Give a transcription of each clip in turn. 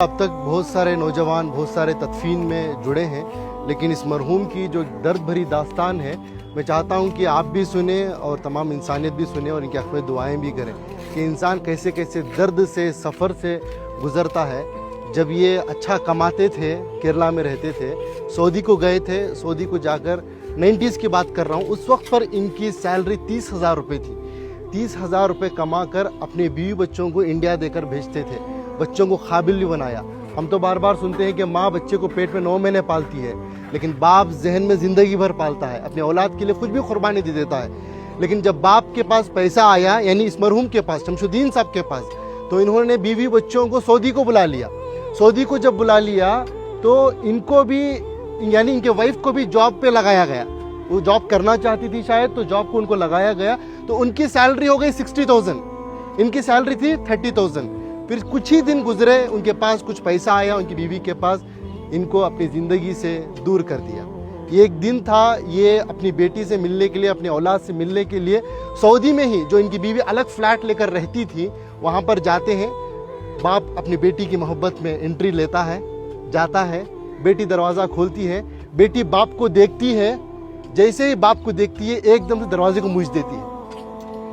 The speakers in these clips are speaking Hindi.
अब तक बहुत सारे नौजवान बहुत सारे तदफीन में जुड़े हैं, लेकिन इस मरहूम की जो दर्द भरी दास्तान है, मैं चाहता हूं कि आप भी सुने और तमाम इंसानियत भी सुने और इनकी हक़ में दुआएं भी करें कि इंसान कैसे कैसे दर्द से सफ़र से गुज़रता है। जब ये अच्छा कमाते थे, केरला में रहते थे, सऊदी को गए थे, सऊदी को जाकर 90s की बात कर रहा हूँ, उस वक्त पर इनकी सैलरी 30,000 रुपये थी। 30,000 रुपये कमा कर अपने बीवी बच्चों को इंडिया देकर भेजते थे, बच्चों को काबिल भी बनाया। हम तो बार बार सुनते हैं कि माँ बच्चे को पेट में 9 महीने पालती है, लेकिन बाप जहन में ज़िंदगी भर पालता है, अपनी औलाद के लिए कुछ भी कुर्बानी दे देता है। लेकिन जब बाप के पास पैसा आया, यानी इस मरहूम के पास, शमशुद्दीन साहब के पास, तो इन्होंने बीवी बच्चों को सऊदी को बुला लिया। सऊदी को जब बुला लिया तो इनको भी, यानी इनके वाइफ को भी जॉब पे लगाया गया। वो जॉब करना चाहती थी शायद, तो जॉब को उनको लगाया गया, तो उनकी सैलरी हो गई 60,000, इनकी सैलरी थी 30,000। फिर कुछ ही दिन गुजरे, उनके पास कुछ पैसा आया, उनकी बीवी के पास, इनको अपनी ज़िंदगी से दूर कर दिया। ये एक दिन था, ये अपनी बेटी से मिलने के लिए, अपनी औलाद से मिलने के लिए सऊदी में ही, जो इनकी बीवी अलग फ्लैट लेकर रहती थी, वहाँ पर जाते हैं। बाप अपनी बेटी की मोहब्बत में एंट्री लेता है, जाता है, बेटी दरवाज़ा खोलती है, बेटी बाप को देखती है, जैसे ही बाप को देखती है एकदम से दरवाजे को मूछ देती है।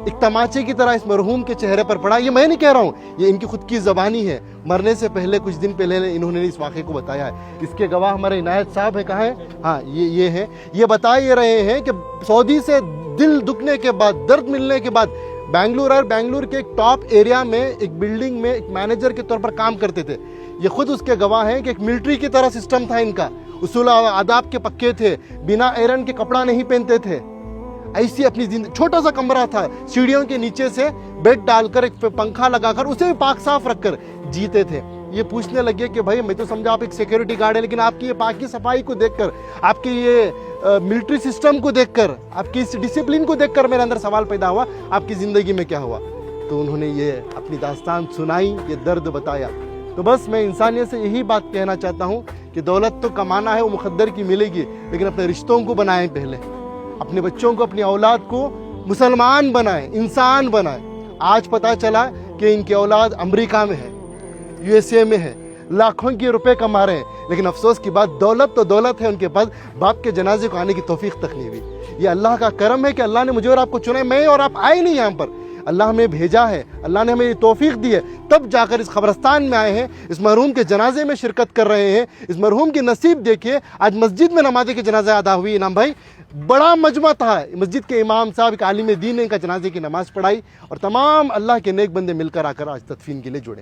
एक तमाचे की तरह इस मरहूम के चेहरे पर पड़ा। ये मैं नहीं कह रहा हूँ, ये इनकी खुद की ज़बानी है। मरने से पहले, कुछ दिन पहले इन्होंने इस वाक़े को बताया है। इसके गवाह हमारे इनायत साहब है, कहाँ है? हाँ, ये है। ये बता ये रहे हैं कि सऊदी से दिल दुखने के बाद, दर्द मिलने के बाद, बेंगलुरु के एक टॉप एरिया में एक बिल्डिंग में एक मैनेजर के तौर पर काम करते थे। ये खुद उसके गवाह हैं कि एक मिलिट्री की तरह सिस्टम था इनका, उसूल आदाब के पक्के थे, बिना आयरन के कपड़ा नहीं पहनते थे। ऐसी अपनी जिंदगी, छोटा सा कमरा था, सीढ़ियों के नीचे से बेड डालकर, एक पंखा लगाकर, उसे भी पाक साफ रखकर जीते थे। ये पूछने लगे कि भाई, मैं तो समझा आप एक सिक्योरिटी गार्ड है, लेकिन आपकी ये पाकी सफाई को देखकर, आपकी ये मिलिट्री सिस्टम को देखकर, आपकी इस डिसिप्लिन को देखकर मेरे अंदर सवाल पैदा हुआ, आपकी ज़िंदगी में क्या हुआ? तो उन्होंने ये अपनी दास्तान सुनाई, ये दर्द बताया। तो बस मैं इंसानियत से यही बात कहना चाहता हूँ कि दौलत तो कमाना है, वो मुकद्दर की मिलेगी, लेकिन अपने रिश्तों को बनाएं पहले, अपने बच्चों को, अपनी औलाद को मुसलमान बनाएं, इंसान बनाएं। आज पता चला कि इनकी औलाद अमेरिका में है, USA में है, लाखों के रुपए कमा रहे हैं, लेकिन अफसोस की बात, दौलत तो दौलत है उनके पास, बाप के जनाजे को आने की तौफीक तक नहीं हुई। ये अल्लाह का करम है कि अल्लाह ने मुझे और आपको चुना है। मैं और आप आए नहीं यहाँ पर, अल्लाह हमें भेजा है, अल्लाह ने हमें ये तौफीक दी है, तब जाकर इस कब्रस्तान में आए हैं, इस मरहूम के जनाजे में शिरकत कर रहे हैं। इस मरहूम की नसीब देखिए, आज मस्जिद में नमाज़ के जनाजा अदा हुई। इनाम भाई, बड़ा मजमा था, मस्जिद के इमाम साहब, एक आलिम दीन ने इनका जनाजे की नमाज़ पढ़ाई, और तमाम अल्लाह के नेक बंदे मिलकर आकर आज तदफीन के लिए जुड़े।